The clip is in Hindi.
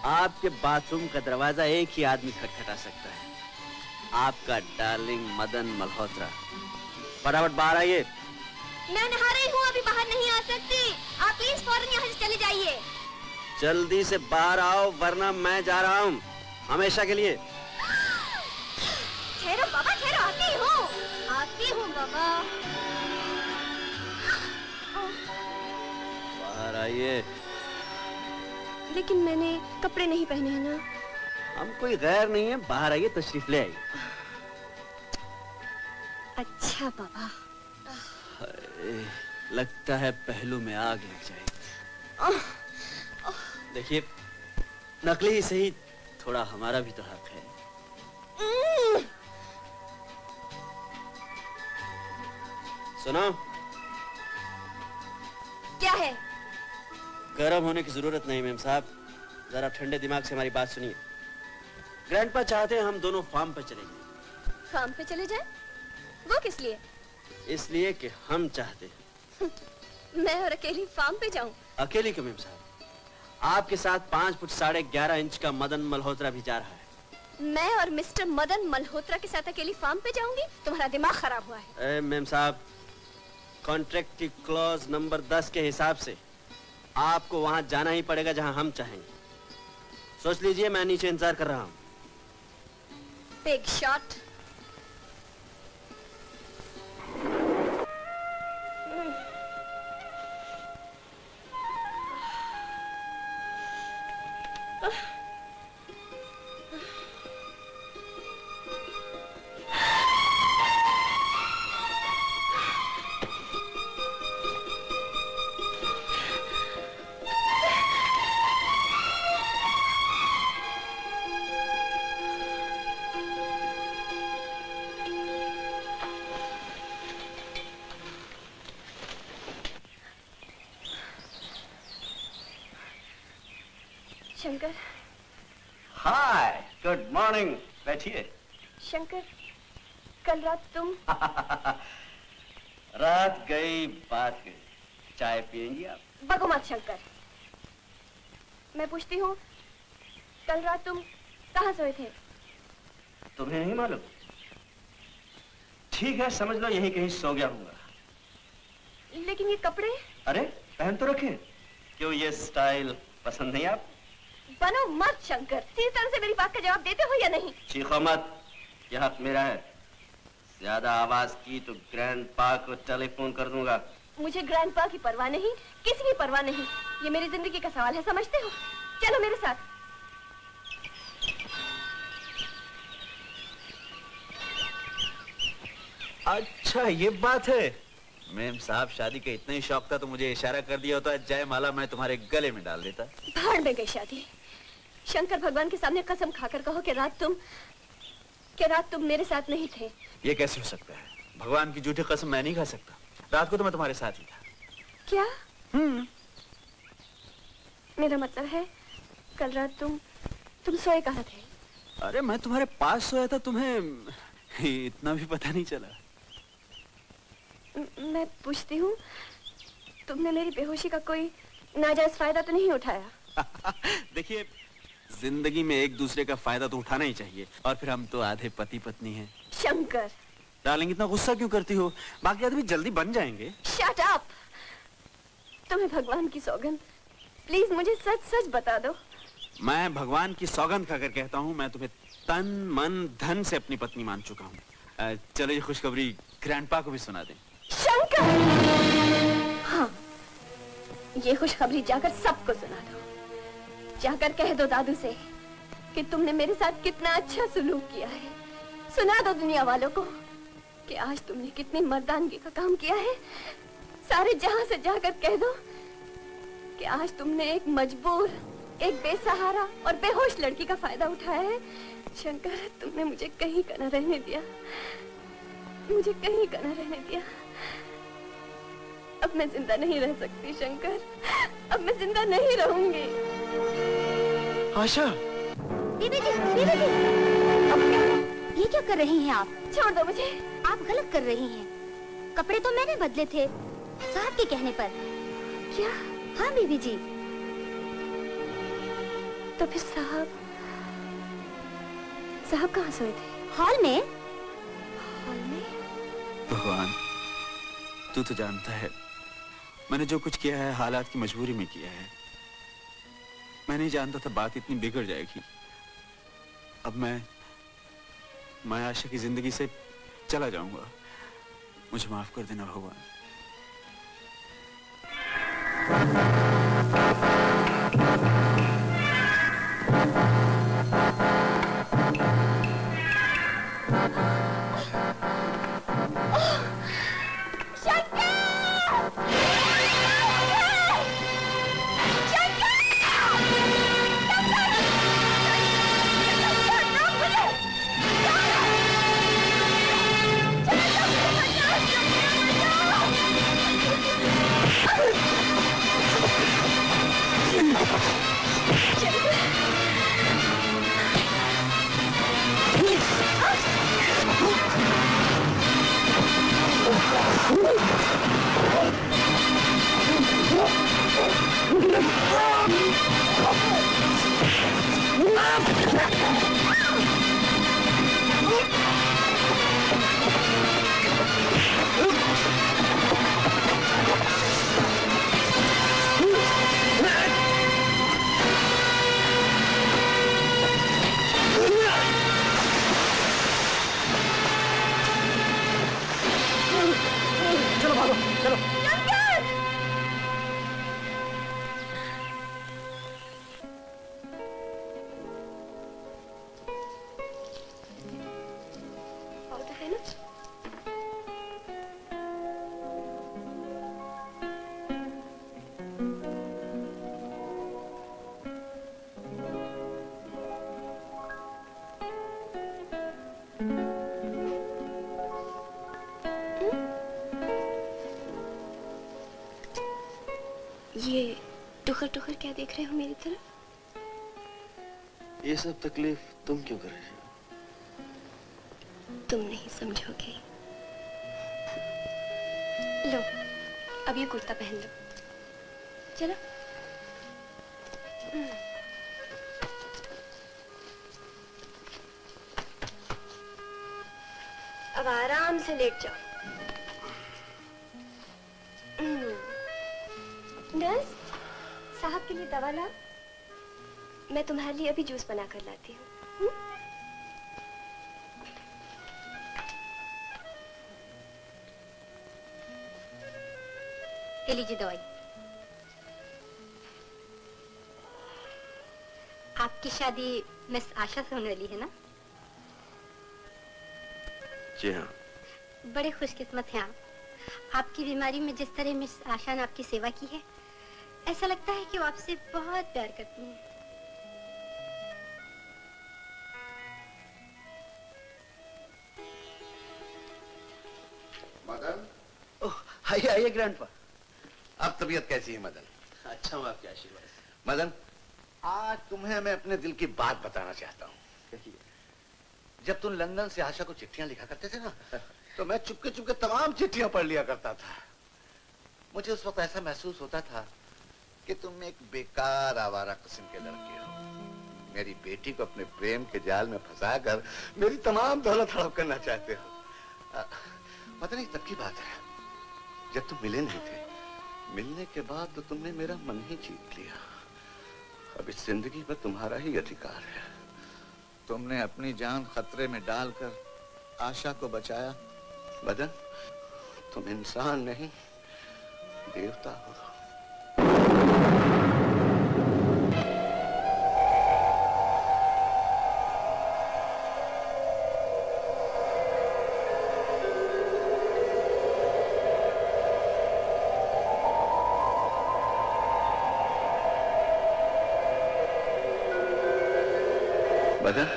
आपके बाथरूम का दरवाजा एक ही आदमी खटखटा सकता है, आपका डार्लिंग मदन मल्होत्रा। फटाफट बाहर आइए। मैं नहा रही हूँ, अभी बाहर नहीं आ सकती। आप प्लीज फौरन यहाँ से चले जाइए। जल्दी से बाहर आओ वरना मैं जा रहा हूँ हमेशा के लिए। ठहरो बाबा, ठहरो, आती हूँ बाबा। बाहर आइए। लेकिन मैंने कपड़े नहीं पहने हैं ना। हम कोई गैर नहीं है, बाहर आइए, तशरीफ ले आइए। अच्छा बाबा। लगता है पहलू में आग लग जाएगी। देखिए, नकली ही सही, थोड़ा हमारा भी तो हक है। सुनो, क्या है? गर्म होने की जरूरत नहीं मेम साहब, जरा ठंडे दिमाग से हमारी बात सुनिए। ग्रैंडपा चाहते हैं हम दोनों फार्म पर चले जाएं। फार्म पे चले जाएं? वो किस लिए? इसलिए कि हम चाहते हैं। मैं और अकेली फार्म पे जाऊं? अकेली क्यों मेम साहब? आपके साथ 5 फुट 11.5 इंच का मदन मल्होत्रा भी जा रहा है। मैं और मिस्टर मदन मल्होत्रा के साथ अकेली फार्म पे जाऊंगी? तुम्हारा दिमाग खराब हुआ है। मेम साहब, कॉन्ट्रैक्ट की क्लॉज नंबर 10 के हिसाब से आपको वहां जाना ही पड़ेगा जहां हम चाहेंगे। सोच लीजिए, मैं नीचे इंतजार कर रहा हूं। Big shot. Shankar. Hi, good morning, बैठिए। शंकर, कल रात तुम रात गई बात गई, चाय पियेंगी आप? बको मत शंकर। मैं पूछती हूँ, कल रात तुम कहाँ सोए थे? तुम्हें नहीं मालूम? ठीक है, समझ लो यही कहीं सो गया हूँगा। लेकिन ये कपड़े? अरे पहन तो रखे। क्यों, ये स्टाइल पसंद नहीं आप? बनो मत शंकर, सीधी तरह से मेरी बात का जवाब देते हो या नहीं? चीखो मत, यह हक मेरा है। ज्यादा आवाज की तो ग्रैंडपा को टेलीफोन कर दूंगा। मुझे ग्रैंडपा की परवाह नहीं, किसी की परवाह नहीं। ये मेरी जिंदगी का सवाल है, समझते हो? चलो मेरे साथ। अच्छा ये बात है। मैम साहब, शादी का इतना ही शौक था तो मुझे इशारा कर दिया होता, जयमाला मैं तुम्हारे गले में डाल देता। भाड़ में गई शादी। शंकर, भगवान के सामने कसम खाकर कहो कि रात तुम मेरे साथ नहीं थे। ये कैसे हो सकता है? भगवान की झूठी कसम मैं नहीं खा सकता। रात को तो मैं तुम्हारे साथ ही था। क्या? मेरा मतलब है, कल रात तुम सोए कहाँ थे? अरे मैं तुम्हारे पास सोया था, तुम्हें इतना भी पता नहीं चला? मैं पूछती हूँ, तुमने मेरी बेहोशी का कोई नाजायज फायदा तो नहीं उठाया? देखिए, जिंदगी में एक दूसरे का फायदा तो उठाना ही चाहिए, और फिर हम तो आधे पति पत्नी हैं। शंकर डार्लिंग, इतना गुस्सा क्यों करती हो? बाकी आदमी जल्दी बन जाएंगे। Shut up! तुम्हें भगवान की सौगंध, प्लीज मुझे सच सच बता दो। मैं भगवान की सौगंध खाकर कहता हूँ, मैं तुम्हें तन मन धन से अपनी पत्नी मान चुका हूँ। चलो ये खुशखबरी ग्रैंडपा को भी सुना दें। शंकर! हाँ, ये खुशखबरी जाकर सबको सुना दो। जाकर कह दो दादू से कि तुमने मेरे साथ कितना अच्छा सुलूक किया है। सुना दो दुनिया वालों को कि आज तुमने कितनी मर्दानगी का काम किया है। सारे जहां से जाकर कह दो कि आज तुमने एक मजबूर, एक बेसहारा और बेहोश लड़की का फायदा उठाया है। शंकर, तुमने मुझे कहीं का न रहने दिया, मुझे कहीं का न रहने दिया। अब मैं जिंदा नहीं रह सकती शंकर, अब मैं जिंदा नहीं रहूंगी। आशा! बीबी जी, बीबी जी! ये क्या कर रही हैं आप? छोड़ दो मुझे। आप गलत कर रही हैं। कपड़े तो मैंने बदले थे, साहब के कहने पर। क्या? हाँ बीबी जी। तो फिर साहब कहाँ सोए थे? हॉल में। हॉल में? भगवान, तू तो जानता है मैंने जो कुछ किया है हालात की मजबूरी में किया है। मैं नहीं जानता था बात इतनी बिगड़ जाएगी। अब मैं आशा की जिंदगी से चला जाऊंगा। मुझे माफ कर देना भगवान। ये टुकर टुकर क्या देख रहे हो मेरी तरफ? ये सब तकलीफ तुम क्यों कर रही हो? तुम नहीं समझोगे। लो, अब ये कुर्ता पहन लो। चलो। अब आराम से लेट जाओ। नर्स, साहब के लिए दवा ला। मैं तुम्हारे लिए अभी जूस बना कर लाती हूँ। ले लीजिए दवाई। आपकी शादी मिस आशा से होने वाली है ना? जी हाँ। बड़े खुशकिस्मत हैं आप। आपकी बीमारी में जिस तरह मिस आशा ने आपकी सेवा की है, ऐसा लगता है कि वो आपसे बहुत प्यार करती हैं। मदन? ओह, आइए ग्रैंडपा। अब तबीयत कैसी है मदन? अच्छा हूँ, आपके आशीर्वाद। मदन, आज तुम्हें मैं अपने दिल की बात बताना चाहता हूँ। जब तुम लंदन से आशा को चिट्ठियां लिखा करते थे ना, तो मैं चुपके चुपके तमाम चिट्ठियां पढ़ लिया करता था। मुझे उस वक्त ऐसा महसूस होता था कि तुम एक बेकार आवारा किस्म के लड़के हो। मेरी बेटी को अपने प्रेम के जाल में फंसाकर मेरी तमाम दौलत हड़प करना चाहते हो। पता नहीं तब की बात है, जब तुम मिले नहीं थे। मिलने के बाद तो तुमने मेरा मन ही जीत लिया। अब इस जिंदगी में तुम्हारा ही अधिकार है। तुमने अपनी जान खतरे में डालकर आशा को बचाया। मदन, तुम इंसान नहीं, देवता हो। मदन,